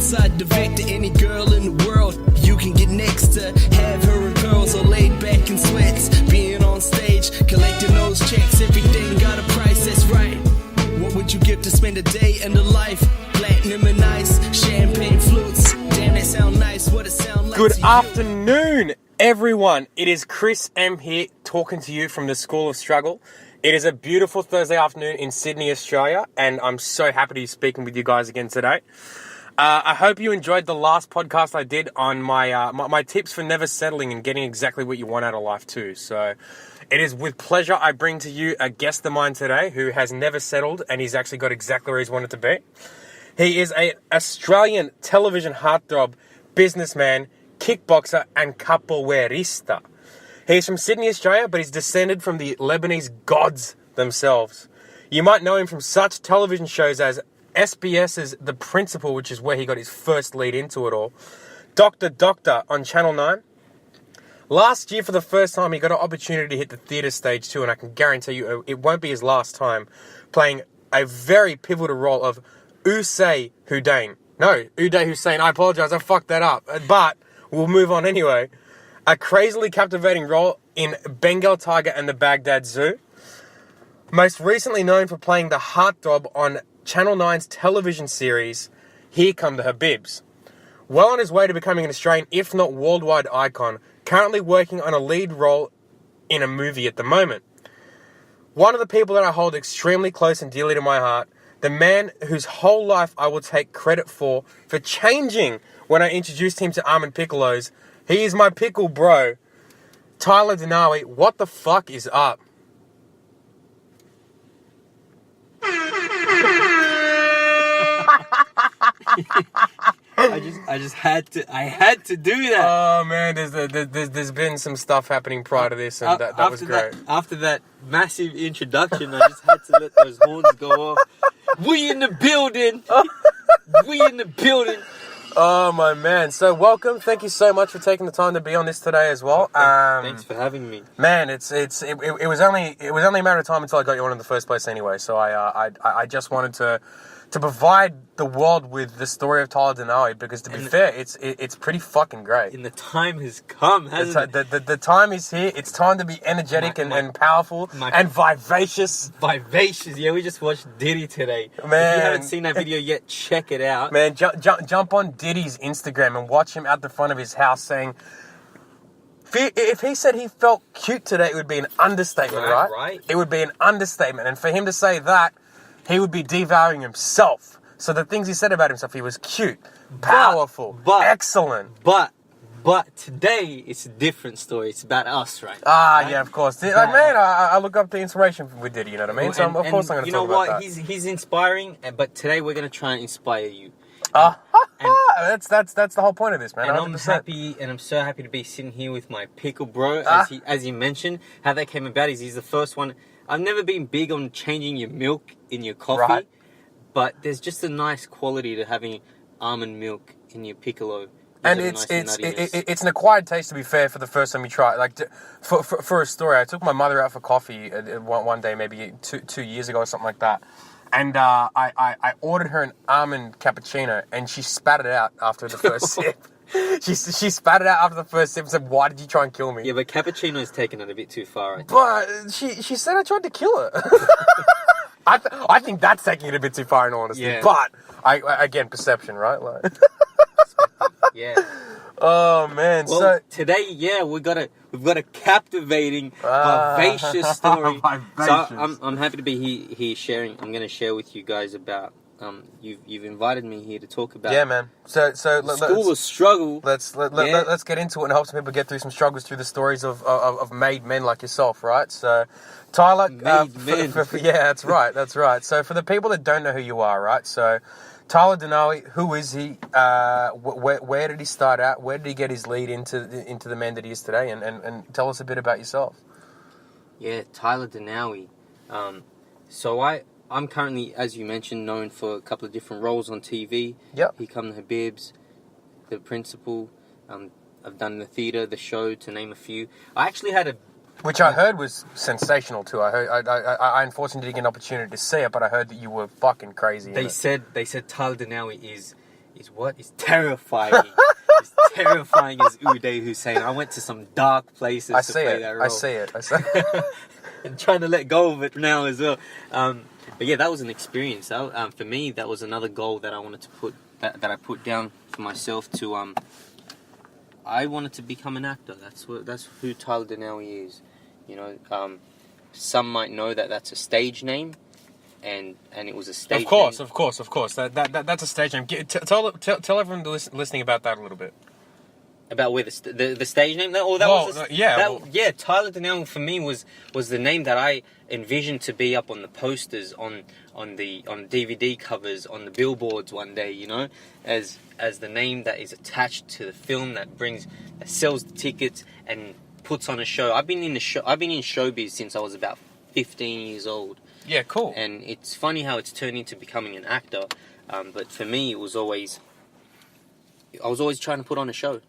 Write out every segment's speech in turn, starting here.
inside the vector, any girl in the world you can get next to. Have her in curls or laid back in sweats. Being on stage, collecting those checks. Everything got a price, that's right. What would you give to spend a day in the life? Platinum and ice, champagne flutes. Damn, that sound nice. What it sound like. Good afternoon, everyone. It is Chris M here talking to you from the School of Struggle. It is a beautiful Thursday afternoon in Sydney, Australia, and I'm so happy to be speaking with you guys again today. I hope you enjoyed the last podcast I did on my tips for never settling and getting exactly what you want out of life too. So it is with pleasure I bring to you a guest of mine today who has never settled, and he's actually got exactly where he's wanted to be. He is an Australian television heartthrob, businessman, kickboxer, and capoeirista. He's from Sydney, Australia, but he's descended from the Lebanese gods themselves. You might know him from such television shows as SBS's The Principal, which is where he got his first lead into it all. Doctor on Channel 9. Last year, for the first time, he got an opportunity to hit the theatre stage too, and I can guarantee you it won't be his last time, playing a very pivotal role of Uday Hussein. I apologise, I fucked that up, but we'll move on anyway. A crazily captivating role in Bengal Tiger and the Baghdad Zoo. Most recently known for playing the heartthrob on Channel 9's television series, Here Come the Habibs. Well on his way to becoming an Australian, if not worldwide icon, currently working on a lead role in a movie at the moment. One of the people that I hold extremely close and dearly to my heart, the man whose whole life I will take credit for changing when I introduced him to almond piccolos. He is my pickle bro, Tyler De Nawi. What the fuck is up? I had to do that. Oh man, there's been some stuff happening prior to this, and that was great. After that massive introduction, I just had to let those horns go off. We in the building. We in the building. Oh my man, so welcome. Thank you so much for taking the time to be on this today as well. Thanks for having me. Man, it was only a matter of time until I got you on in the first place anyway. So I just wanted to provide the world with the story of Tyler De Nawi, because to be fair, it's pretty fucking great. And the time has come, hasn't it? The time is here. It's time to be energetic and powerful and vivacious. Vivacious, yeah. We just watched Diddy today. Man, if you haven't seen that video yet, check it out. Man, jump on Diddy's Instagram and watch him at the front of his house saying, if he said he felt cute today, it would be an understatement, right? Right. It would be an understatement. And for him to say that, he would be devaluing himself. So the things he said about himself, he was cute, powerful, excellent. But today, it's a different story. It's about us, right? Yeah, of course. I look up to inspiration with Diddy, you know what I mean? So of course I'm going to talk about that. He's inspiring, but today we're going to try and inspire you. That's the whole point of this, man. And 100%. I'm so happy to be sitting here with my pickle bro. As he mentioned, how that came about is he's the first one. I've never been big on changing your milk in your coffee, right, but there's just a nice quality to having almond milk in your piccolo. And it's an acquired taste, to be fair, for the first time you try it. Like, for a story, I took my mother out for coffee one day, maybe two years ago or something like that. And I ordered her an almond cappuccino, and she spat it out after the first sip. She spat it out after the first sip and said, "Why did you try and kill me?" Yeah, but cappuccino's taken it a bit too far, I think. But she said I tried to kill her. I think that's taking it a bit too far, in all honesty. Yeah. But again, perception, right? Like, yeah. Oh man. Well, so today, yeah, we've got a captivating, vivacious story. Vivacious. So I'm happy to be here sharing. I'm going to share with you guys about. You've invited me here to talk about. Yeah, man. So School of Struggle. Let's get into it and help some people get through some struggles through the stories of made men like yourself, right? So, Tyler, men. Yeah, that's right. So, for the people that don't know who you are, right? So, Tyler De Nawi, who is he? Where did he start out? Where did he get his lead into the man that he is today? And tell us a bit about yourself. Yeah, Tyler De Nawi. I'm currently, as you mentioned, known for a couple of different roles on TV. Yep. Here Come the Habibs, The Principal. I've done the theatre, the show, to name a few. I actually had a Which I heard was sensational too. I unfortunately didn't get an opportunity to see it, but I heard that you were fucking crazy. They said Tyler De Nawi is is what is terrifying. It's terrifying as Uday Hussein. I went to some dark places to play that role. I see it. And trying to let go of it now as well. But yeah, that was an experience. For me, that was another goal that I wanted to put that I put down for myself to. I wanted to become an actor. That's who Tyler De Nawi is. You know, some might know that that's a stage name, and it was a stage. Of course. name. Of course. That's a stage name. Tell everyone listening about that a little bit. About where the stage name? Tyler De Nawi for me was the name that I envisioned to be up on the posters, on DVD covers, on the billboards one day. You know, as the name that is attached to the film that sells the tickets and puts on a show. I've been in showbiz since I was about 15 years old. Yeah, cool. And it's funny how it's turned into becoming an actor. But for me, I was always trying to put on a show.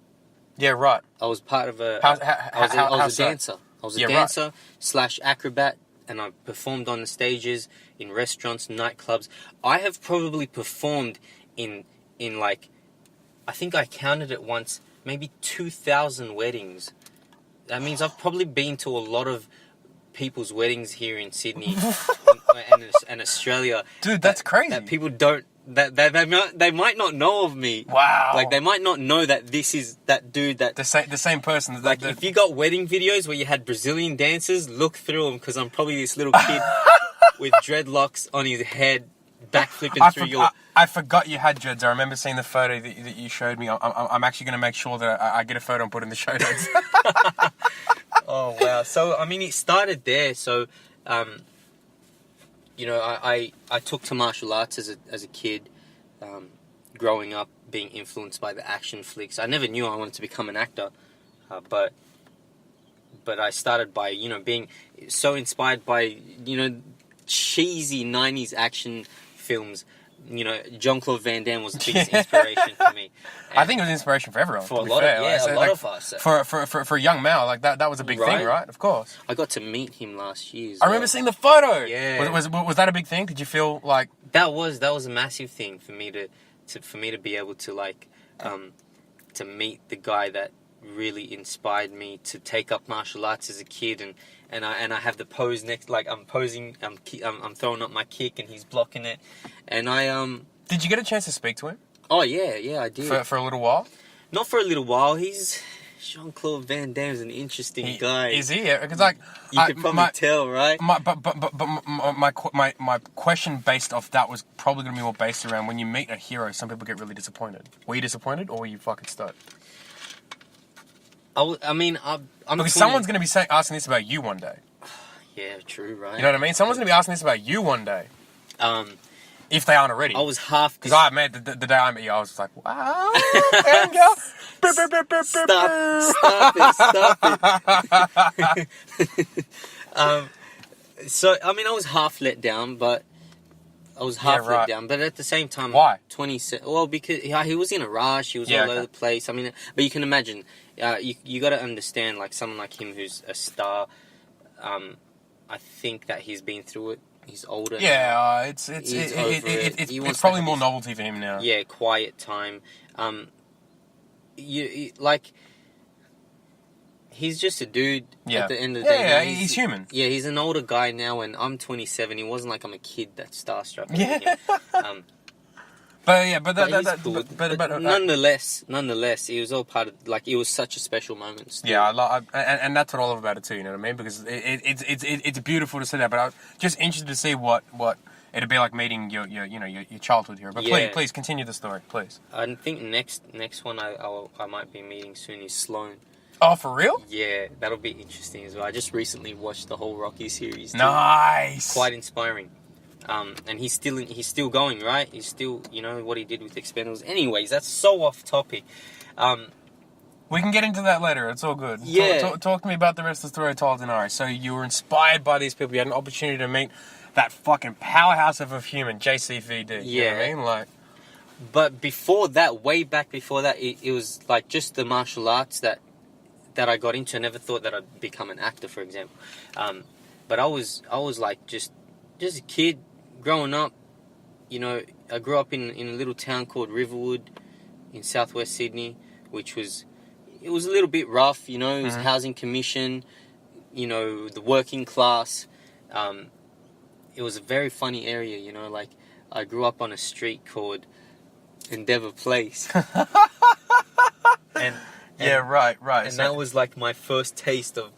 Yeah, right. I was part of a. I was a dancer. I was a dancer / acrobat, and I performed on the stages in restaurants, nightclubs. I have probably performed in like, I think I counted it once, maybe 2,000 weddings. That means I've probably been to a lot of people's weddings here in Sydney and Australia. Dude, that's crazy. That people don't. That they might not know of me. Wow. Like they might not know that this is that dude that the same person. Like if you got wedding videos where you had Brazilian dancers, look through them because I'm probably this little kid with dreadlocks on his head, backflipping through your. I forgot you had dreads. I remember seeing the photo that you showed me. I'm actually going to make sure that I get a photo and put it in the show notes. Oh wow! So I mean, it started there. So. You know, I took to martial arts as a kid, growing up, being influenced by the action flicks. I never knew I wanted to become an actor, but I started by, you know, being so inspired by, you know, cheesy 90s action films. You know, Jean-Claude Van Damme was the biggest inspiration for me. I think it was inspiration for everyone. For a lot of us. For a young male, like that was a big thing, right? Of course. I got to meet him last year. I remember seeing the photo. Yeah. Was that a big thing? Did you feel like that was a massive thing for me to be able to like to meet the guy that really inspired me to take up martial arts as a kid, and I have the pose next, like I'm posing, I'm throwing up my kick and he's blocking it, and I Did you get a chance to speak to him? Oh yeah, I did. For a little while? Not for a little while. Jean-Claude Van Damme's an interesting guy. Is he? Because like you could probably tell, right? My question based off that was probably going to be more based around when you meet a hero, some people get really disappointed. Were you disappointed or were you fucking stoked? I'm because someone's going to be asking this about you one day. Yeah, true, right? You know what I mean? Someone's going to be asking this about you one day. If they aren't already. I was half... Because I met the day I met you, I was just like, wow, girl. Stop it. So, I mean, I was half let down, but... let down, but at the same time... Why? Well, because he was in a rush, he was all over the place. I mean, but you can imagine, you got to understand, like, someone like him who's a star, I think that he's been through it. He's older. Yeah, it's probably more novelty for him now. Yeah, quiet time. Like, he's just a dude at the end of the day. Yeah, he's human. Yeah, he's an older guy now, and I'm 27. He wasn't like I'm a kid that's starstruck. Yeah. But nonetheless, it was all part of, like, it was such a special moment. Still. Yeah, and that's what I love about it too. You know what I mean? Because it's beautiful to see that. But I'm just interested to see what it'd be like meeting your childhood hero. But please continue the story, please. I think next one I might be meeting soon is Sloane. Oh, for real? Yeah, that'll be interesting as well. I just recently watched the whole Rocky series. Too. Nice. Quite inspiring. And he's still going, right? He's still, you know, what he did with Expendables. Anyways, that's so off topic. We can get into that later. It's all good. Yeah. Talk to me about the rest of the story of Tyler De Nawi. So you were inspired by these people. You had an opportunity to meet that fucking powerhouse of a human, JCVD. You know what I mean? Like. But before that, way back before that, it was like just the martial arts that I got into. I never thought that I'd become an actor, for example. But I was like just a kid growing up. You know, I grew up in a little town called Riverwood in southwest Sydney, which was a little bit rough, you know. It was housing commission, you know, the working class. It was a very funny area, you know. Like, I grew up on a street called Endeavour Place. and right. And that was like my first taste of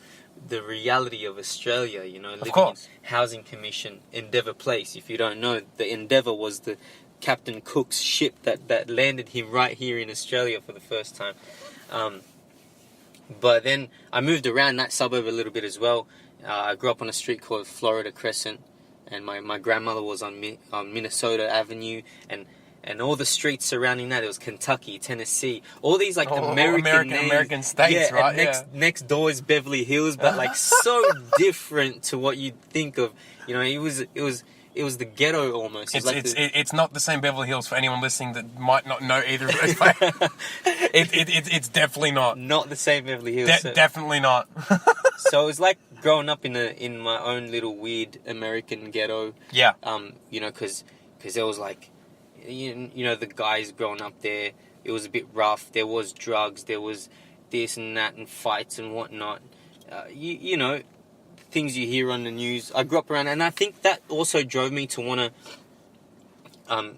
the reality of Australia, you know, living in housing commission, Endeavour Place. If you don't know, the Endeavour was the Captain Cook's ship that landed him right here in Australia for the first time. But then I moved around that suburb a little bit as well. I grew up on a street called Florida Crescent, and my grandmother was on Minnesota Avenue, and all the streets surrounding that. It was Kentucky, Tennessee, all these like American states, right? Next door is Beverly Hills, but like so different to what you'd think of. You know, it was the ghetto almost. It's not the same Beverly Hills for anyone listening that might not know either of those places. It's definitely not. Not the same Beverly Hills. Definitely not. So it was like growing up in my own little weird American ghetto. Yeah. You know, because there was like, you know, the guys growing up there, it was a bit rough. There was drugs. There was this and that and fights and whatnot. You know, things you hear on the news. I grew up around, and I think that also drove me to want to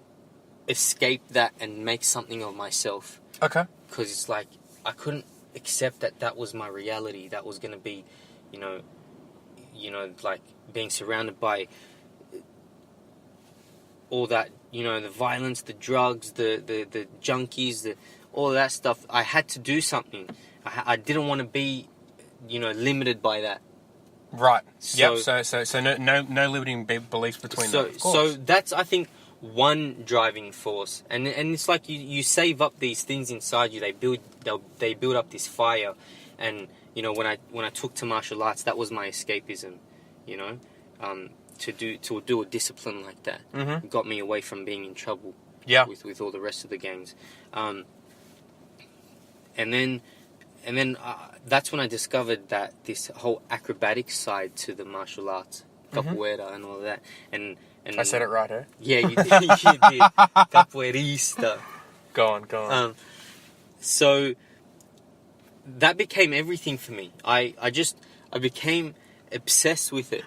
escape that and make something of myself. Okay. Because it's like, I couldn't accept that was my reality. That was going to be, you know, like being surrounded by all that, you know, the violence, the drugs, the junkies, all of that stuff. I had to do something. I didn't want to be, you know, limited by that. Right. So, yep. So no limiting beliefs between them. Of course. So that's, I think, one driving force, and it's like you save up these things inside you. They build up this fire, and you know, when I took to martial arts, that was my escapism. You know, to do a discipline like that got me away from being in trouble. Yeah. With all the rest of the gangs, and then that's when I discovered that this whole acrobatic side to the martial arts, capoeira and all of that, and I said it right, eh? Yeah, you did. You did. Capoeirista. Go on. So that became everything for me. I became obsessed with it,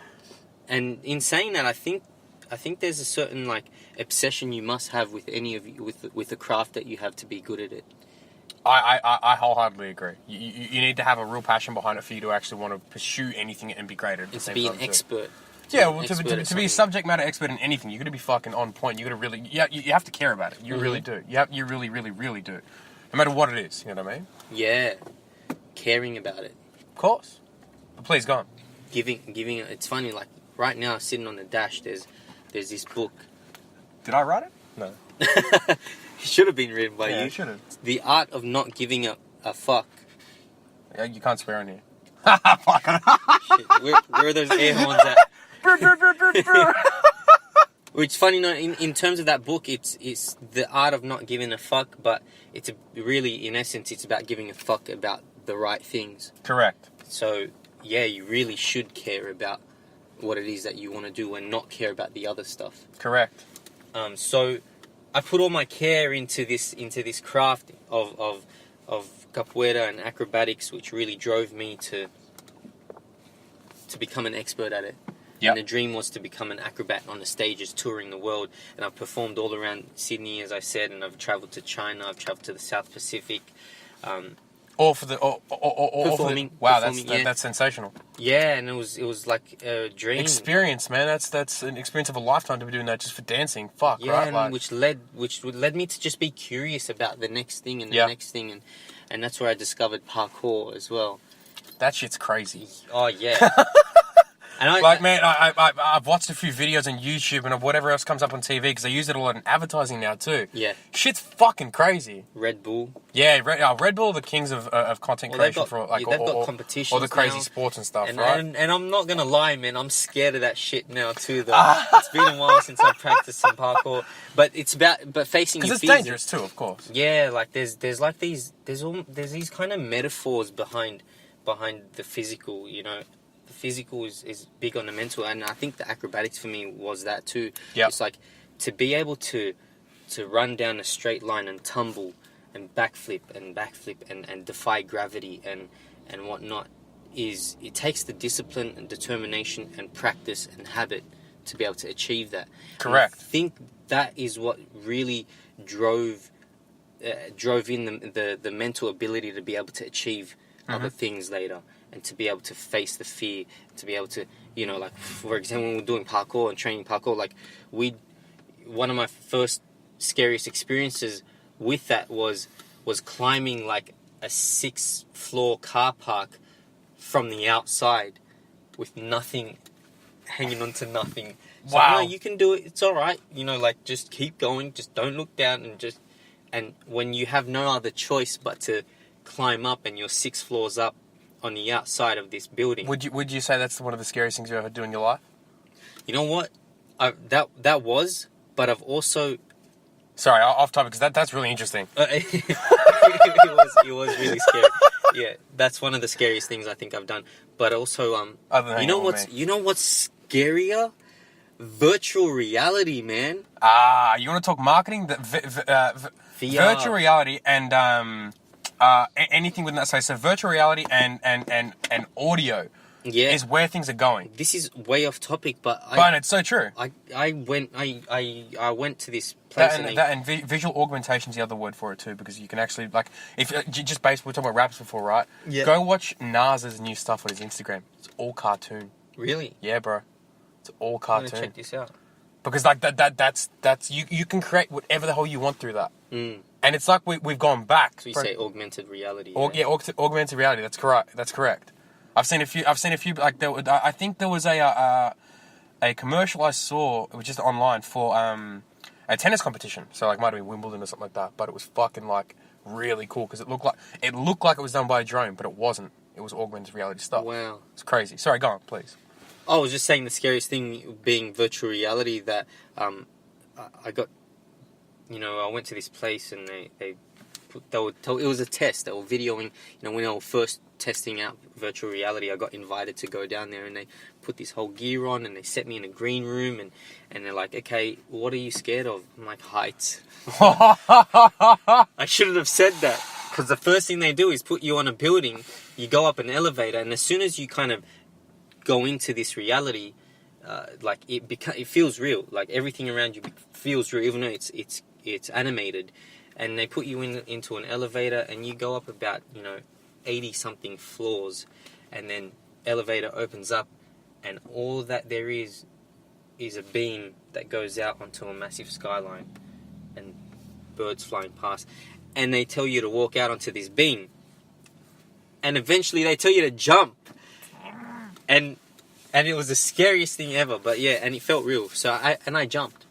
and in saying that, I think there's a certain like obsession you must have with any of you, with the craft that you have to be good at it. I wholeheartedly agree. You need to have a real passion behind it for you to actually want to pursue anything and be great at it. It's to be an expert. Yeah, well, to be a subject matter expert in anything, you got to be fucking on point. You got to really, you have to care about it. You really do. You really, really, really do. No matter what it is, you know what I mean? Yeah, caring about it. Of course. But please go on. Giving. It's funny. Like right now, sitting on the dash, there's this book. Did I write it? No. It should have been written by you. Yeah, should have. The Art of Not Giving a Fuck. Yeah, you can't swear on here. Shit, where are those air horns at? Which funny, no, in terms of that book, it's the art of not giving a fuck, but it's really, in essence, it's about giving a fuck about the right things. Correct. So, yeah, you really should care about what it is that you want to do and not care about the other stuff. Correct. So, I put all my care into this craft of capoeira and acrobatics, which really drove me to become an expert at it. Yep. And the dream was to become an acrobat on the stages touring the world. And I've performed all around Sydney, as I said, and I've travelled to China, I've travelled to the South Pacific. All for the performing. Wow, performing, that's sensational. Yeah, and it was like a dream. Experience, man. That's an experience of a lifetime to be doing that just for dancing. Fuck, yeah, right? And like, which led me to just be curious about the next thing and the next thing, and that's where I discovered parkour as well. That shit's crazy. Oh yeah. And I've watched a few videos on YouTube and whatever else comes up on TV because they use it a lot in advertising now too. Yeah. Shit's fucking crazy. Red Bull. Yeah, Red Bull are the kings of content creation for like they've got competitions all the crazy now, sports and stuff, and, right? And I'm not gonna lie, man, I'm scared of that shit now too. Though it's been a while since I've practiced some parkour, but it's about facing your fears. Because it's dangerous too, of course. Yeah, like there's these kind of metaphors behind the physical, you know. The physical is big on the mental, and I think the acrobatics for me was that too. Yep. It's like to be able to to run down a straight line and tumble and backflip and defy gravity and whatnot, is it takes the discipline and determination and practice and habit to be able to achieve that. Correct. And I think that is what really drove in the mental ability to be able to achieve other things later, and to be able to face the fear, to be able to, you know, like, for example, when we're doing parkour and training parkour, like, one of my first scariest experiences with that was climbing like a 6th-floor car park from the outside with nothing, hanging on to nothing. So, Wow. no, you can do it. It's all right. You know, like, just keep going. Just don't look down, and when you have no other choice but to climb up, and you're 6 floors up on the outside of this building. Would you say that's one of the scariest things you ever do in your life? You know what? That was, but I've also. Sorry, off topic, because that's really interesting. It was really scary. Yeah, that's one of the scariest things I think I've done. But also, Other than you know what's scarier? Virtual reality, man. You want to talk marketing? VR. Virtual reality and anything within that space. So virtual reality and audio is where things are going. This is way off topic, but it's so true. I went to this place And visual augmentation is the other word for it too, because you can actually, like, if just based, we were talking about raps before, right? Yeah. Go watch Nas's new stuff on his Instagram. It's all cartoon. Really? Yeah, bro. It's all I'm cartoon. gonna check this out. Because like that's you can create whatever the hell you want through that. Mm. And it's like we've gone back. So you say augmented reality? Augmented reality. That's correct. I've seen a few. Like I think there was a commercial I saw. It was just online for a tennis competition. So like might have been Wimbledon or something like that. But it was fucking like really cool because it looked like it was done by a drone, but it wasn't. It was augmented reality stuff. Wow. It's crazy. Sorry, go on, please. I was just saying the scariest thing being virtual reality that I got. You know, I went to this place and they would tell, it was a test. They were videoing. You know, when they were first testing out virtual reality, I got invited to go down there and they put this whole gear on and they set me in a green room and they're like, okay, what are you scared of? I'm like, heights. I shouldn't have said that, because the first thing they do is put you on a building. You go up an elevator, and as soon as you kind of go into this reality, like it feels real. Like everything around you feels real, even though it's animated. And they put you into an elevator, and you go up about 80 something floors, and then elevator opens up, and all that there is a beam that goes out onto a massive skyline, and birds flying past, and they tell you to walk out onto this beam, and eventually they tell you to jump, and it was the scariest thing ever. But yeah, and it felt real. So I jumped.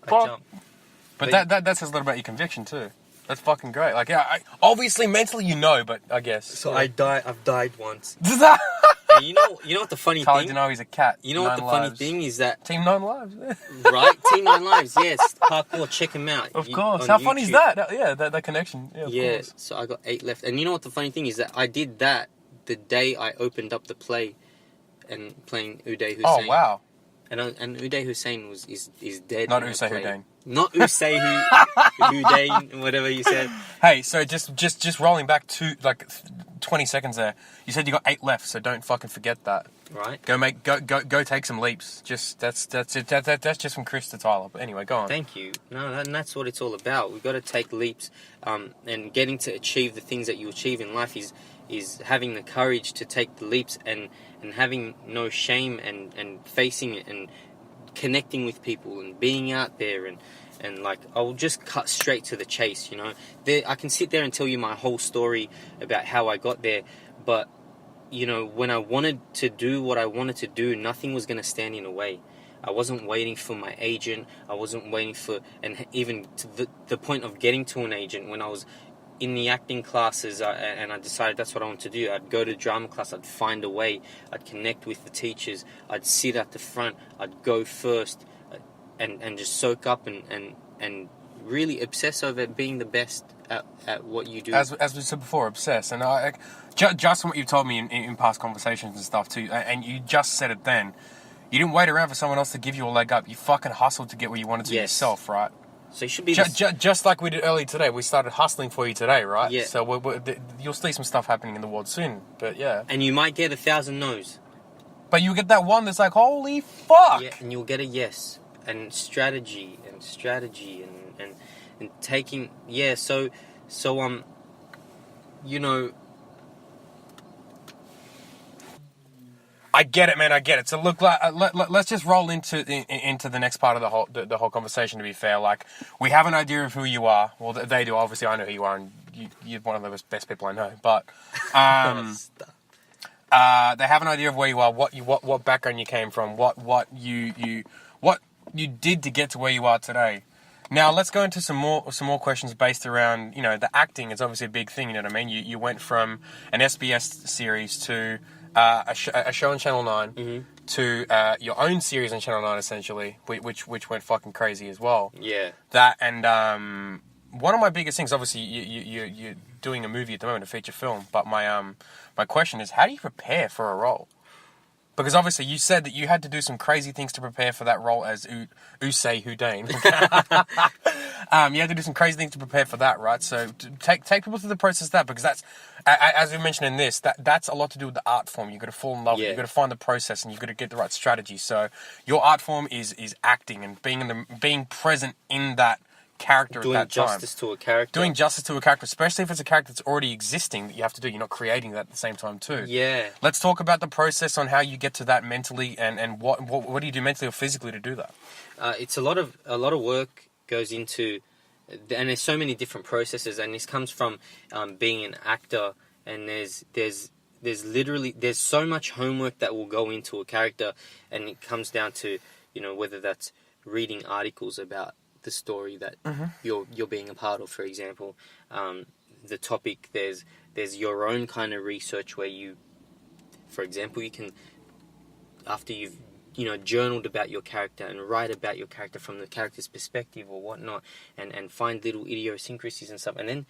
But that says a little about your conviction too. That's fucking great. Like, yeah, obviously mentally but I guess. So yeah. I've died once. And you know what the funny Tyler thing? De Nawi, he's a cat. You know what the funny thing is that Team 9 Lives. right? Team 9 Lives, yes. Parkour, check him out. Of course. How funny is that? Yeah, that connection. Yeah, of course. So I got 8 left. And you know what the funny thing is that I did that the day I opened up the play and playing Uday Hussein. Oh wow. And Uday Hussein is dead. Not Usay Hussein. Not Usay Hussein, whatever you said. Hey, so just rolling back to like 20 seconds there. You said you got 8 left, so don't fucking forget that. Right. Go take some leaps. Just that's it. That's just from Chris to Tyler. But anyway, go on. Thank you. No, and that's what it's all about. We've got to take leaps, and getting to achieve the things that you achieve in life is having the courage to take the leaps and having no shame and facing it and connecting with people and being out there and like, I'll just cut straight to the chase, I can sit there and tell you my whole story about how I got there, but when I wanted to do what I wanted to do, nothing was going to stand in the way. I wasn't waiting for my agent. I wasn't waiting for, and even to the point of getting to an agent, when I was in the acting classes, and I decided that's what I want to do. I'd go to drama class, I'd find a way, I'd connect with the teachers, I'd sit at the front, I'd go first, and just soak up and really obsess over being the best at what you do. As we said before, obsess. And just from what you've told me in past conversations and stuff too, and you just said it then, you didn't wait around for someone else to give you a leg up. You fucking hustled to get where you wanted to yourself, right? So you should be just like we did earlier today. We started hustling for you today, right? Yeah. So you'll see some stuff happening in the world soon. But yeah. and you might get 1,000 no's. But you get that one that's like, holy fuck. Yeah, and you'll get a yes. And strategy and taking you know, I get it, man. I get it. So look, let's just roll into the next part of the whole conversation. To be fair, like we have an idea of who you are. Well, they do. Obviously, I know who you are, and you're one of the best people I know. But they have an idea of where you are, what background you came from, what you did to get to where you are today. Now let's go into some more questions based around, you know, the acting is obviously a big thing. You know what I mean? You went from an SBS series to a show on Channel 9 to your own series on Channel 9 essentially, which went fucking crazy as well. Yeah. That and one of my biggest things, obviously, you're doing a movie at the moment, a feature film. But my question is, how do you prepare for a role? Because obviously you said that you had to do some crazy things to prepare for that role as Usay Houdain. You had to do some crazy things to prepare for that, right? So take people through the process of that, because that's, as we mentioned in this, that's a lot to do with the art form. You've got to fall in love with it. You've got to find the process, and you've got to get the right strategy. So your art form is acting and being present in that character doing at that time. Doing justice to a character, especially if it's a character that's already existing that you have to do. You're not creating that at the same time too. Yeah. Let's talk about the process on how you get to that mentally, and what do you do mentally or physically to do that? It's a lot of work goes into, and there's so many different processes, and this comes from being an actor, and there's so much homework that will go into a character, and it comes down to, you know, whether that's reading articles about the story that you're being a part of, for example, the topic. There's your own kind of research where you, for example, you can, after you've journaled about your character and write about your character from the character's perspective or whatnot, and find little idiosyncrasies and stuff, and then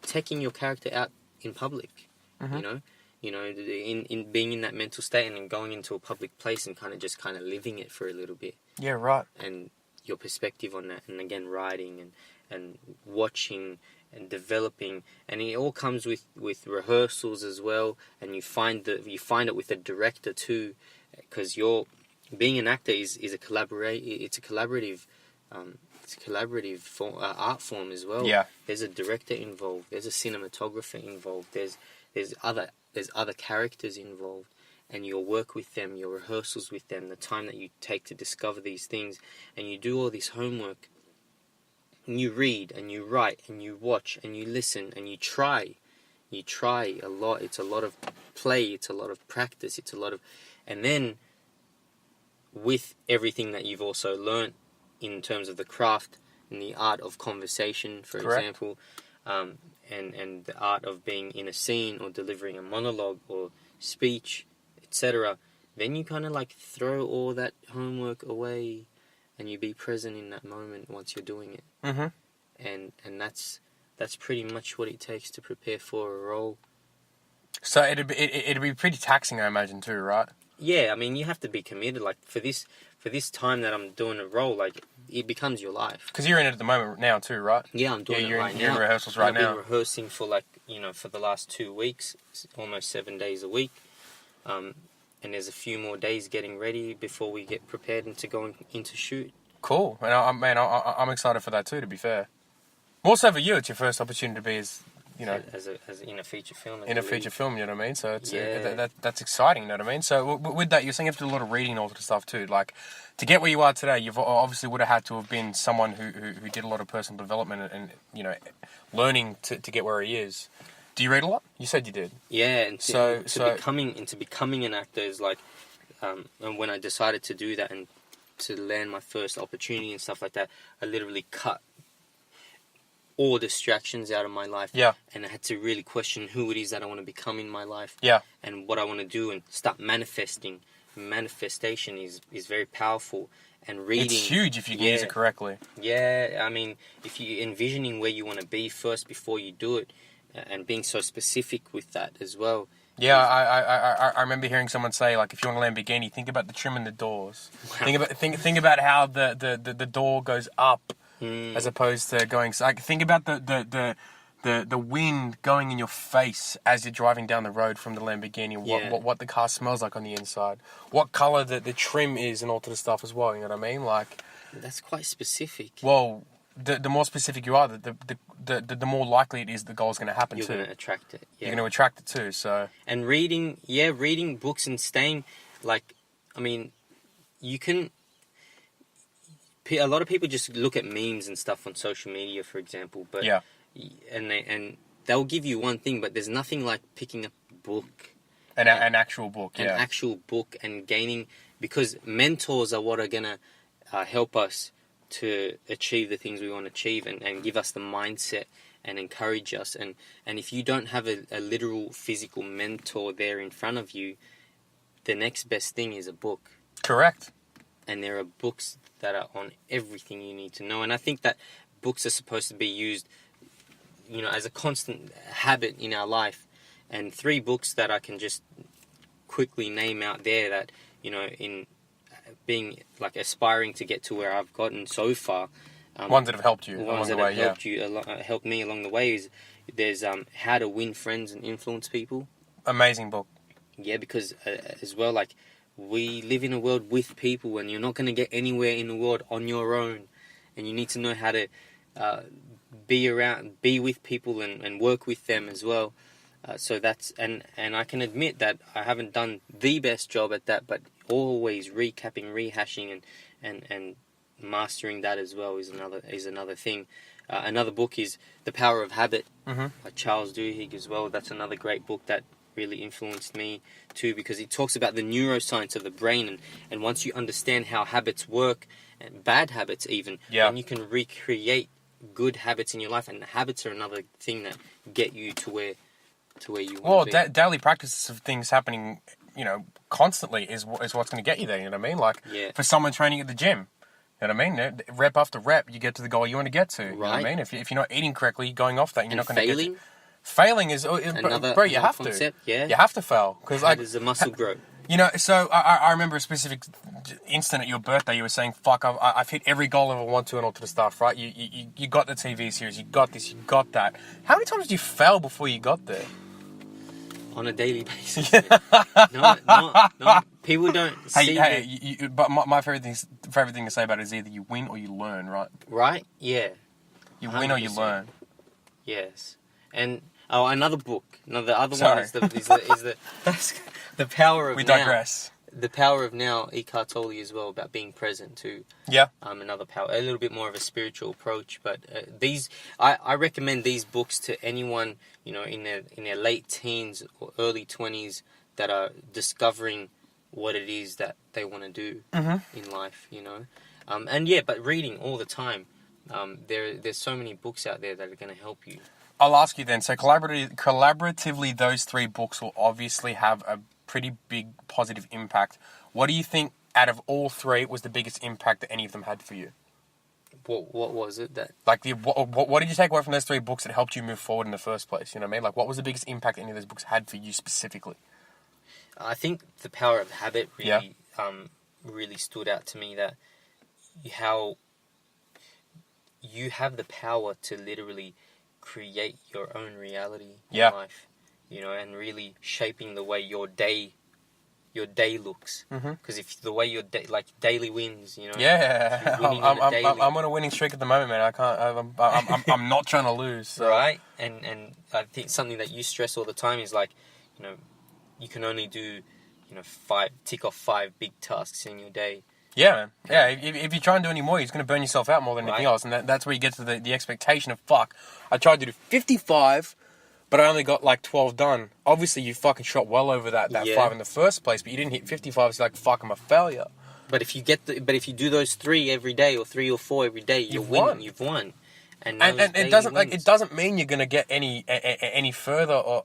taking your character out in public, in being in that mental state, and then going into a public place and kind of living it for a little bit. Yeah, right. And your perspective on that, and again writing and watching and developing, and it all comes with rehearsals as well, and you find it with the director too, because being an actor is a collaborative art form as well. Yeah. There's a director involved, there's a cinematographer involved, there's other characters involved, and your work with them, your rehearsals with them, the time that you take to discover these things, and you do all this homework, and you read, and you write, and you watch, and you listen, and you try a lot. It's a lot of play, it's a lot of practice, it's a lot of, and then with everything that you've also learnt in terms of the craft and the art of conversation, for example, and the art of being in a scene or delivering a monologue or speech, etc., then you kind of like throw all that homework away, and you be present in that moment once you're doing it. And that's pretty much what it takes to prepare for a role. So it'd be pretty taxing, I imagine, too, right? Yeah, I mean, you have to be committed. Like for this time that I'm doing a role, like it becomes your life. Because you're in it at the moment now too, right? Yeah, I'm doing it right now. You're in rehearsals right now. I've been rehearsing for for the last 2 weeks, almost 7 days a week. And there's a few more days getting ready before we get prepared into going into shoot. Cool, and I'm excited for that too. To be fair, more so for you, it's your first opportunity to be as in a feature film. In a feature film, you know what I mean? So it's that's exciting, you know what I mean? So with that, you're saying you have to do a lot of reading and all that stuff too. Like, to get where you are today, you've obviously would have had to have been someone who did a lot of personal development and learning to get where he is. Do you read a lot? You said you did. Yeah, and to becoming an actor is like, and when I decided to do that and to land my first opportunity and stuff like that, I literally cut all distractions out of my life. Yeah. And I had to really question who it is that I want to become in my life. Yeah. And what I want to do, and start manifesting. Manifestation is very powerful. And reading, it's huge if you can use it correctly. Yeah, I mean, if you're envisioning where you want to be first before you do it, and being so specific with that as well. Yeah, I remember hearing someone say, like, if you want a Lamborghini, think about the trim in the doors. Think about how the door goes up as opposed to going. So, like, think about the wind going in your face as you're driving down the road from the Lamborghini. What the car smells like on the inside. What color the trim is and all to the stuff as well. You know what I mean? Like, that's quite specific. Well, the more specific you are, the more likely it is the goal's going to happen. You're going to attract it. Yeah. You're going to attract it too. So and reading books and staying, like, I mean, you can. A lot of people just look at memes and stuff on social media, for example, but and they'll give you one thing, but there's nothing like picking up a book, an actual book, an actual book, and gaining, because mentors are what are gonna help us to achieve the things we want to achieve, and give us the mindset and encourage us. And if you don't have a literal physical mentor there in front of you, the next best thing is a book. Correct. And there are books that are on everything you need to know. And I think that books are supposed to be used, you know, as a constant habit in our life. And 3 books that I can just quickly name out there that, you know, in being like aspiring to get to where I've gotten so far. Ones that have helped you along the way, helped me along the way is there's How to Win Friends and Influence People. Amazing book. Yeah, because as well, like, we live in a world with people, and you're not going to get anywhere in the world on your own. And you need to know how to be with people and work with them as well. So that's, and I can admit that I haven't done the best job at that, but always recapping, rehashing, and mastering that as well is another thing. Another book is The Power of Habit by Charles Duhigg as well. That's another great book that really influenced me too, because it talks about the neuroscience of the brain, and once you understand how habits work, and bad habits even, then you can recreate good habits in your life, and habits are another thing that get you to where you want to be. Daily practices of things happening, you know, constantly is what's going to get you there. You know what I mean? Like, for someone training at the gym, you know what I mean? Rep after rep, you get to the goal you want to get to. You know what I mean? If you're not eating correctly, going off that, you're not going to get to. Failing is another you have concept, to. You have to fail, because like there's a muscle growth. You know, so I remember a specific instant at your birthday. You were saying, "Fuck, I've hit every goal I ever want to," and all to the stuff, right? You got the TV series, you got this, you got that. How many times did you fail before you got there? On a daily basis. No. People don't see. But my favorite thing to say about it is either you win or you learn, right? Right? Yeah. You win or you learn. Yes. And another book. One is the Power of Now. We digress. The Power of Now, Eckhart Tolle as well, about being present too. Yeah. Another power, a little bit more of a spiritual approach, but I recommend these books to anyone, you know, in their late teens or early 20s that are discovering what it is that they want to do in life, you know. But reading all the time. There's so many books out there that are going to help you. I'll ask you then, so collaboratively, those 3 books will obviously have a pretty big positive impact. What do you think, out of all 3, was the biggest impact that any of them had for you? What was it that... Like, what did you take away from those 3 books that helped you move forward in the first place? You know what I mean? Like, what was the biggest impact any of those books had for you specifically? I think The Power of Habit really stood out to me, that how you have the power to literally create your own reality in life, you know, and really shaping the way your day looks. Because if the way your day, like daily wins, you know. Yeah, I'm on a winning streak at the moment, man. I can't. I'm not trying to lose. So. Right, and I think something that you stress all the time is, like, you know, you can only do, you know, tick off 5 big tasks in your day. Yeah, man. Yeah, if you try and do any more, you're going to burn yourself out more than anything else. And that's where you get to the expectation of, fuck, I tried to do 55, but I only got like 12 done. Obviously, you fucking shot well over that 5 in the first place, but you didn't hit 55, so like, fuck, I'm a failure. But if you do those 3 every day, or 3 or 4 every day, you've won. And it doesn't mean you're going to get any further, or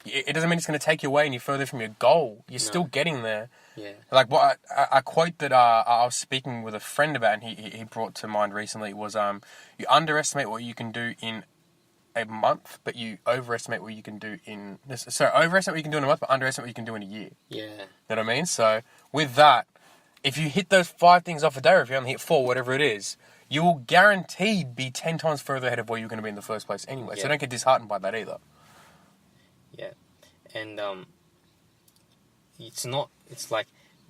it doesn't mean it's going to take you away any further from your goal. You're still getting there. Yeah. Like, what a quote that I was speaking with a friend about, and he brought to mind recently was, you underestimate what you can do in a month, but you overestimate what you can do in this. So overestimate what you can do in a month, but underestimate what you can do in a year. Yeah. You know what I mean? So with that, if you hit those 5 things off a day, or if you only hit 4, whatever it is, you will guaranteed be 10 times further ahead of where you're going to be in the first place anyway. So Yeah. don't get disheartened by that either. Yeah, and it's like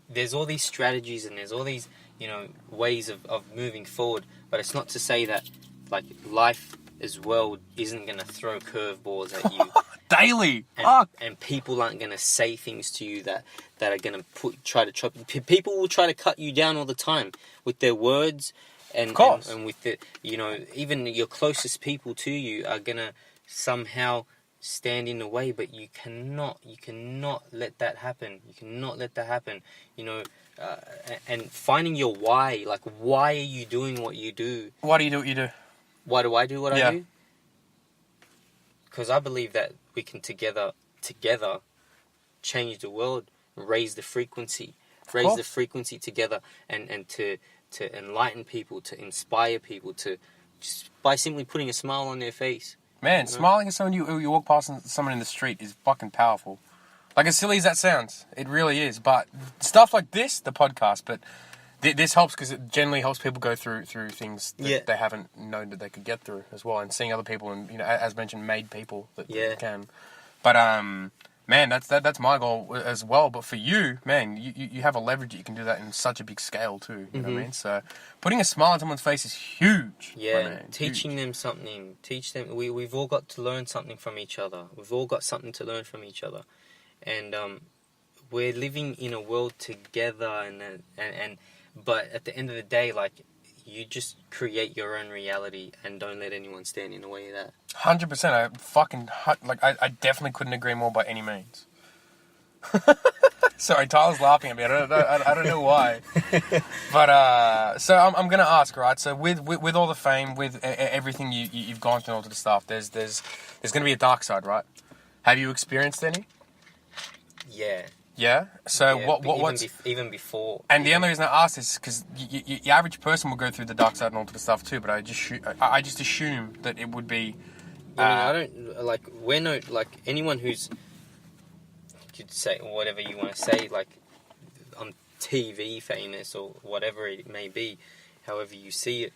there's all these strategies and there's all these, ways of moving forward, but it's not to say that, like, life as well isn't going to throw curveballs at you. Daily! And people aren't going to say things to you that are going to try to chop. People will try to cut you down all the time with their words, and Of course. and with the, even your closest people to you are going to somehow stand in the way, but you cannot let that happen. You cannot let that happen. And finding your why, like, why are you doing what you do? Why do you do what you do? Why do I do what Yeah. I do? Because I believe that we can together change the world, raise the frequency together, and to enlighten people, to inspire people, to just by simply putting a smile on their face. Man, smiling at someone you walk past someone in the street is fucking powerful. Like, as silly as that sounds, it really is. But stuff like this, the podcast, but this helps because it generally helps people go through things that they haven't known that they could get through as well, and seeing other people and, as mentioned, made people that can. But man, that's my goal as well. But for you, man, you have a leverage that you can do that in such a big scale too. You know what I mean? So putting a smile on someone's face is huge. Yeah, teaching them something. Teach them. We've all got to learn something from each other. We've all got something to learn from each other, and we're living in a world together. And but at the end of the day, like, you just create your own reality and don't let anyone stand in the way of that. 100%. I definitely couldn't agree more by any means. Sorry, Tyler's laughing at me. I don't know why. But so I'm gonna ask, right? So with all the fame, with everything you've gone through, all of the stuff, there's gonna be a dark side, right? Have you experienced any? Yeah. Yeah. So Yeah, what's even before? And the only reason I ask this is because the average person will go through the dark side and all of the stuff too. But I just assume that it would be. I don't like. We're no, like, anyone who's, you'd say whatever you want to say, like, on TV famous or whatever it may be, however you see it.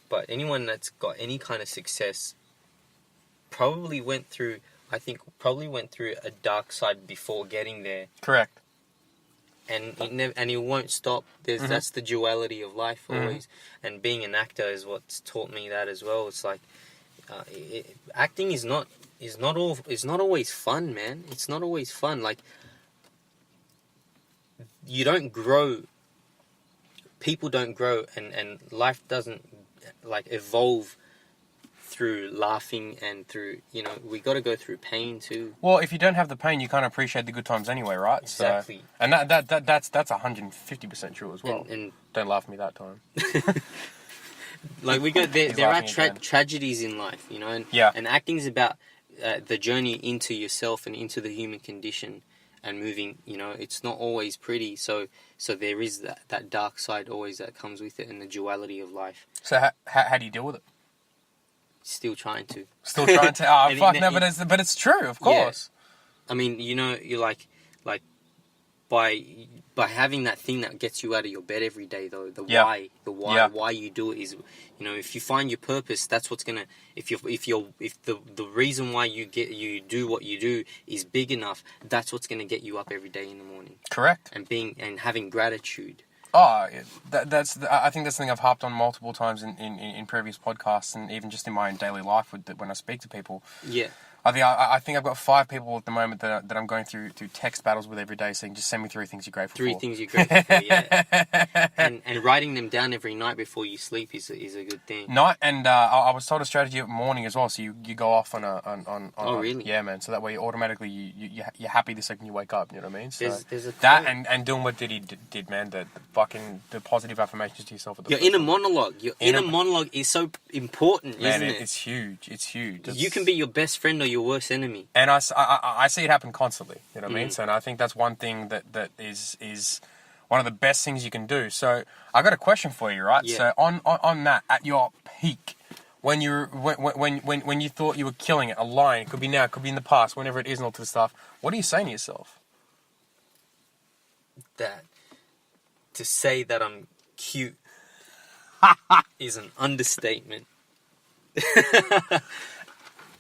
But anyone that's got any kind of success probably went through a dark side before getting there. Correct. And it won't stop. That's the duality of life always. And being an actor is what's taught me that as well. It's like acting is not always fun, man. It's not always fun. Like, you don't grow. People don't grow, and life doesn't, like, evolve through laughing and through, we got to go through pain too. Well, if you don't have the pain, you can't appreciate the good times anyway, right? Exactly. So, and that's 150% true as well. And don't laugh at me that time. like, we got there are laughing again. tragedies in life, and and acting is about the journey into yourself and into the human condition and moving. It's not always pretty, so there is that dark side always that comes with it, and the duality of life. So how do you deal with it? Still trying to. Still trying to. Oh, And fuck no, but it's true, of course. Yeah. I mean, you're like by having that thing that gets you out of your bed every day, though, why you do it is, if you find your purpose, that's what's gonna. If the reason why you do what you do is big enough, that's what's gonna get you up every day in the morning. Correct. And having gratitude. Oh, I think that's the thing I've harped on multiple times in previous podcasts, and even just in my own daily life when I speak to people. Yeah. I think I've got 5 people at the moment that I'm going through text battles with every day, saying, just send me 3 things you're grateful for. 3 things you're grateful for, yeah. and writing them down every night before you sleep is a good thing. I was told a strategy at morning as well, so you go off on Oh, really? Yeah, man. So that way you automatically you're happy the second you wake up. You know what I mean? So There's a that quote. and doing what Diddy did, man. The positive affirmations to yourself. At the Your inner monologue. Your inner monologue is so important, man, isn't it? It's huge. It's huge. You can be your best friend or your worst enemy. And I see it happen constantly. You know what I mean? So, and I think that's one thing that is one of the best things you can do. So I got a question for you, right? Yeah. So on that, at your peak, when you thought you were killing it, a line, it could be now, it could be in the past, whenever it is, and all this stuff. What are you saying to yourself? To say that I'm cute is an understatement.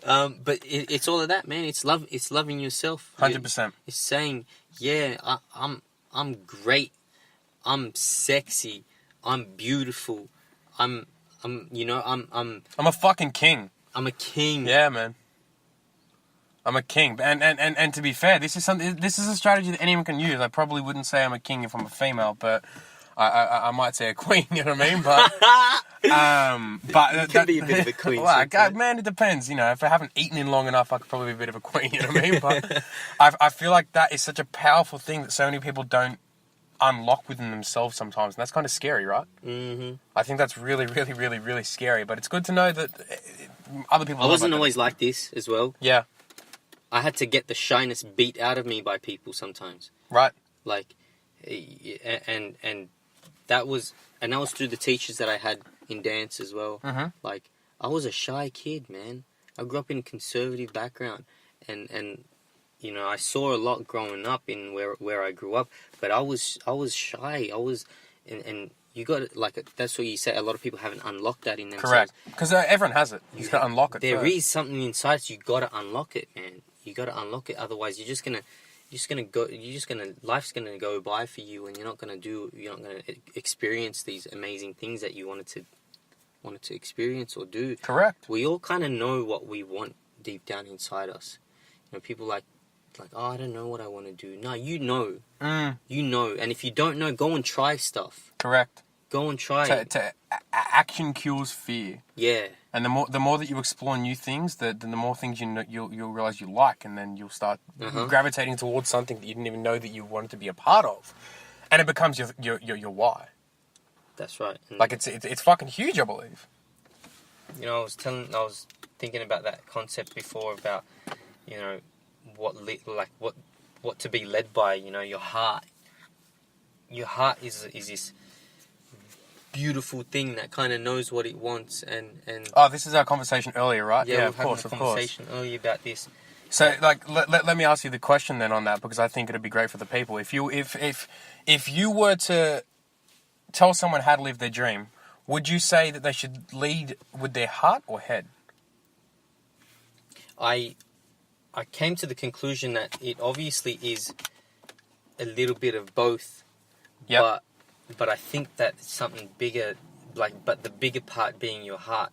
But it's all of that, man. It's love. It's loving yourself. 100%. It's saying, yeah, I'm great. I'm sexy. I'm beautiful. I'm I'm a fucking king. I'm a king. Yeah, man. I'm a king. And to be fair, this is a strategy that anyone can use. I probably wouldn't say I'm a king if I'm a female, but I might say a queen, you know what I mean? But You can be a bit of a queen. Well, man, it depends. You know, if I haven't eaten in long enough, I could probably be a bit of a queen, you know what I mean? But I feel like that is such a powerful thing that so many people don't unlock within themselves sometimes, and that's kind of scary, right? Mm-hmm. I think that's really, really, really, really scary, but it's good to know that other people... I wasn't always like this as well. Yeah. I had to get the shyness beat out of me by people sometimes. Right. Like, and that was through the teachers that I had in dance as well. Mm-hmm. Like, I was a shy kid, man. I grew up in a conservative background, and you know, I saw a lot growing up in where I grew up, but I was shy. I was, and you got like that's what you say. A lot of people haven't unlocked that in themselves. Correct. Because everyone has it. You just got to unlock it. There is something inside, so you got to unlock it, man. You got to unlock it. Otherwise, life's gonna go by for you, and you're not gonna experience these amazing things that you wanted to experience or do. Correct. We all kind of know what we want deep down inside us. You know, people like, oh, I don't know what I want to do. No, you know. You know. And if you don't know, go and try stuff. Correct. Go and try. Action cures fear. Yeah. And the more that you explore new things, the more things you'll realize you like, and then you'll start gravitating towards something that you didn't even know that you wanted to be a part of, and it becomes your why. That's right. And like it's fucking huge, I believe. You know, I was thinking about that concept before about, you know, what to be led by. You know, your heart. Your heart is this beautiful thing that kind of knows what it wants, and oh, this is our conversation earlier, right? Yeah, of course. Conversation earlier about this. So, like, let me ask you the question then on that, because I think it'd be great for the people. If you were to tell someone how to live their dream, would you say that they should lead with their heart or head? I came to the conclusion that it obviously is a little bit of both. Yep. But I think that it's something bigger, but the bigger part being your heart,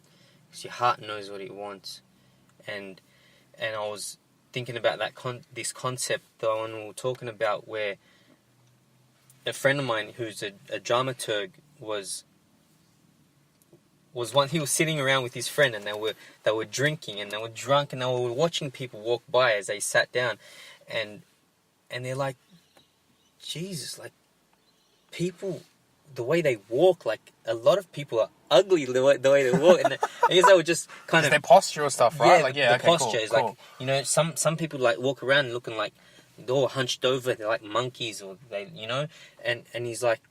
because your heart knows what it wants, and I was thinking about this concept the one we were talking about, where a friend of mine who's a dramaturg was one. He was sitting around with his friend, and they were drinking, and they were drunk, and they were watching people walk by as they sat down, and they're like, Jesus, like, people, the way they walk, like, a lot of people are ugly the way they walk, and I guess they were just kind of their posture or stuff, right? Yeah, the posture is cool. Like, you know, some people like walk around looking like they're all hunched over, they're like monkeys, or they, you know, and he's like,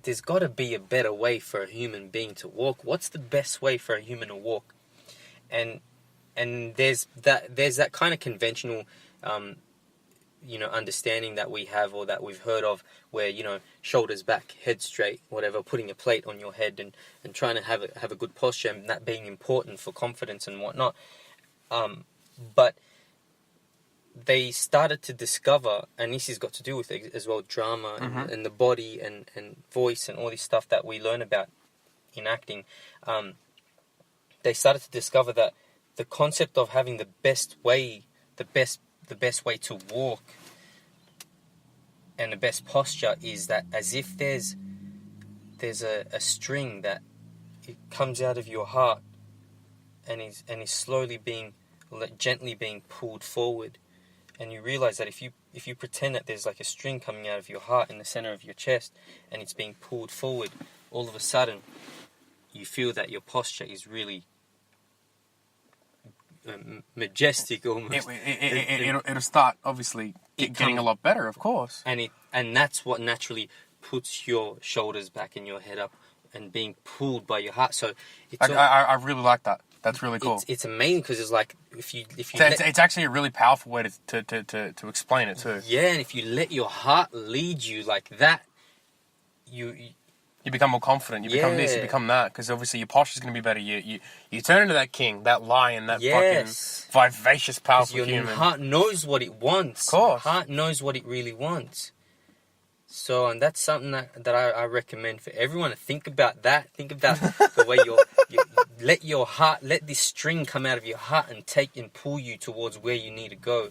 there's got to be a better way for a human being to walk. What's the best way for a human to walk? And there's that kind of conventional you know, understanding that we have, or that we've heard of, where, you know, shoulders back, head straight, whatever, putting a plate on your head and trying to have a good posture, and that being important for confidence and whatnot. But they started to discover, and this has got to do with it as well, drama and the body and voice and all this stuff that we learn about in acting. They started to discover that the concept of having the best way to walk and the best posture is that as if there's a string that it comes out of your heart and is slowly gently being pulled forward, and you realize that if you pretend that there's like a string coming out of your heart in the center of your chest and it's being pulled forward, all of a sudden you feel that your posture is really majestic almost. It'll start obviously getting a lot better, of course. And that's what naturally puts your shoulders back and your head up and being pulled by your heart. So I really like that. That's really cool. It's amazing because it's like if you it's actually a really powerful way to explain it too. Yeah, and if you let your heart lead you like that, You become more confident. You become this. You become that. Because obviously your posture's going to be better. You turn into that king, that lion, that fucking vivacious, powerful your human. heart knows what it wants. Of course. Your heart knows what it really wants. So, and that's something that I recommend for everyone to think about that. Think about the way you let your heart, let this string come out of your heart and take and pull you towards where you need to go.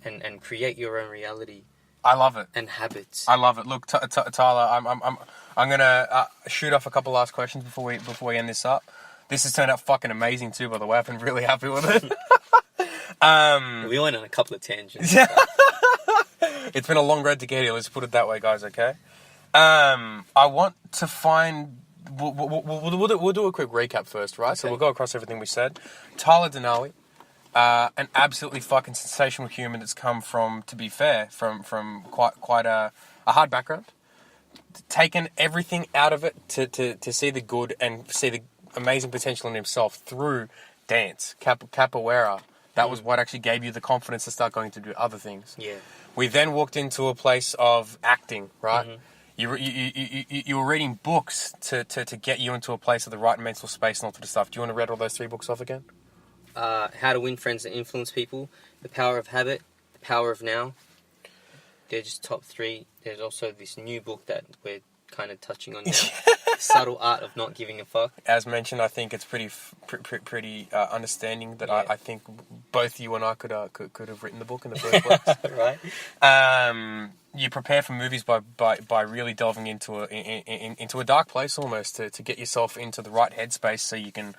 And create your own reality. I love it. And habits. I love it. Look, Tyler, I'm gonna shoot off a couple last questions before we end this up. This has turned out fucking amazing too, by the way. I've been really happy with it. We went on a couple of tangents. It's been a long road to get here. Let's put it that way, guys. Okay. I want to find. We'll do a quick recap first, right? Okay. So we'll go across everything we said. Tyler De Nawi. An absolutely fucking sensational human that's come from, to be fair, from quite a hard background. Taken everything out of it to see the good and see the amazing potential in himself through dance, capoeira. That was what actually gave you the confidence to start going to do other things. Yeah. We then walked into a place of acting, right? Mm-hmm. You were reading books to get you into a place of the right mental space and all sort of stuff. Do you want to read all those 3 books off again? How to Win Friends and Influence People, The Power of Habit, The Power of Now. They're just top 3. There's also this new book that we're kind of touching on now, The Subtle Art of Not Giving a Fuck. As mentioned, I think it's pretty understanding that I think both you and I could have written the book in the first place. Right. You prepare for movies by really delving into a dark place almost to get yourself into the right headspace so you can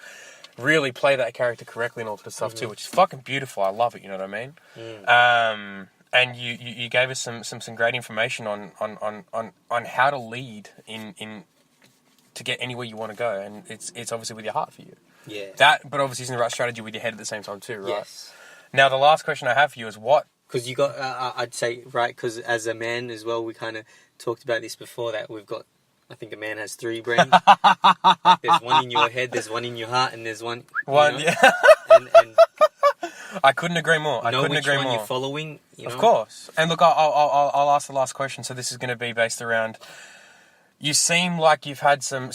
really play that character correctly and all that stuff too, which is fucking beautiful. I love it. You know what I mean? And you gave us some great information on how to lead in to get anywhere you want to go, and it's obviously with your heart for you. Yeah. That, but obviously using the right strategy with your head at the same time too, right? Yes. Now the last question I have for you is what? Because you got, I'd say, right? Because as a man as well, we kind of talked about this before that we've got. I think a man has 3 brains. Like there's one in your head, there's one in your heart, and there's one. Yeah. and I couldn't agree more. I couldn't agree more. Which one you're following? You know? Of course. And look, I'll ask the last question. So this is going to be based around. You seem like you've had some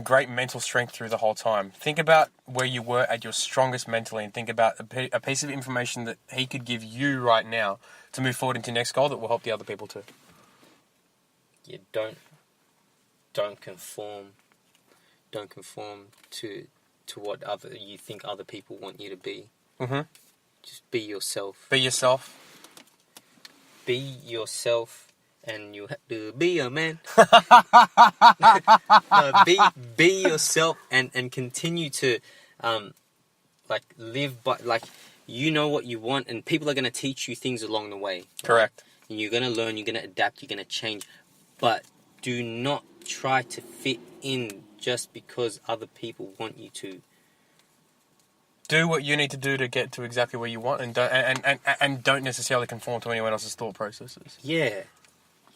great mental strength through the whole time. Think about where you were at your strongest mentally, and think about a piece of information that he could give you right now to move forward into your next goal that will help the other people too. You don't conform. Don't conform to what you think other people want you to be. Mm-hmm. Just be yourself. Be yourself. Be yourself, and you have to be a man. Be yourself, and continue to live by you know what you want, and people are going to teach you things along the way. Correct. Right? And you're going to learn. You're going to adapt. You're going to change, but do not try to fit in just because other people want you to. Do what you need to do to get to exactly where you want, and don't necessarily conform to anyone else's thought processes. Yeah.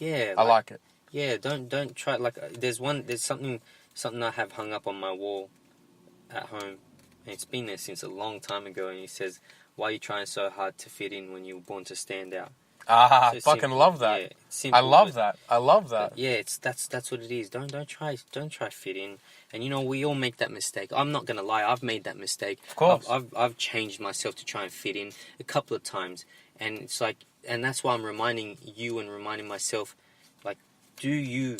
I like it. Yeah, don't try. There's something I have hung up on my wall at home, and it's been there since a long time ago. And it says, "Why are you trying so hard to fit in when you were born to stand out?" So fucking simple. Love that. Yeah, simple, I love that. Yeah, that's what it is. Don't try fit in. And we all make that mistake. I'm not gonna lie, I've made that mistake. Of course. I've changed myself to try and fit in a couple of times, and it's and that's why I'm reminding you and reminding myself, do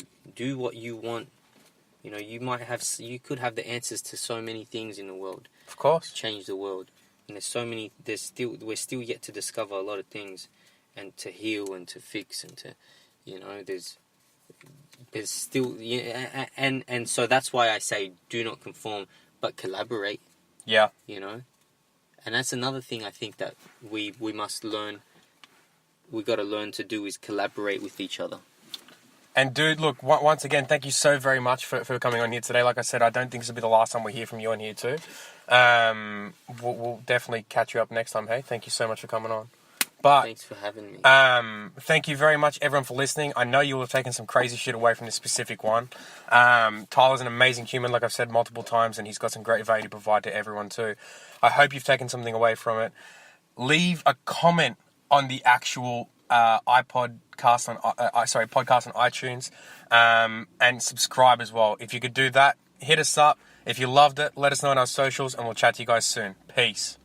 what you want. You could have the answers to so many things in the world. Of course. To change the world, and we're still yet to discover a lot of things. And to heal and to fix and to, there's still, and so that's why I say do not conform, but collaborate. Yeah. And that's another thing I think that we must learn. We got to learn to do is collaborate with each other. And dude, look, once again, thank you so very much for coming on here today. Like I said, I don't think this will be the last time we hear from you on here too. We'll definitely catch you up next time. Hey, thank you so much for coming on. But thanks for having me. Thank you very much, everyone, for listening. I know you will have taken some crazy shit away from this specific one. Tyler's an amazing human, like I've said multiple times, and he's got some great value to provide to everyone too. I hope you've taken something away from it. Leave a comment on the actual podcast on iTunes, and subscribe as well. If you could do that, hit us up. If you loved it, let us know on our socials, and we'll chat to you guys soon. Peace.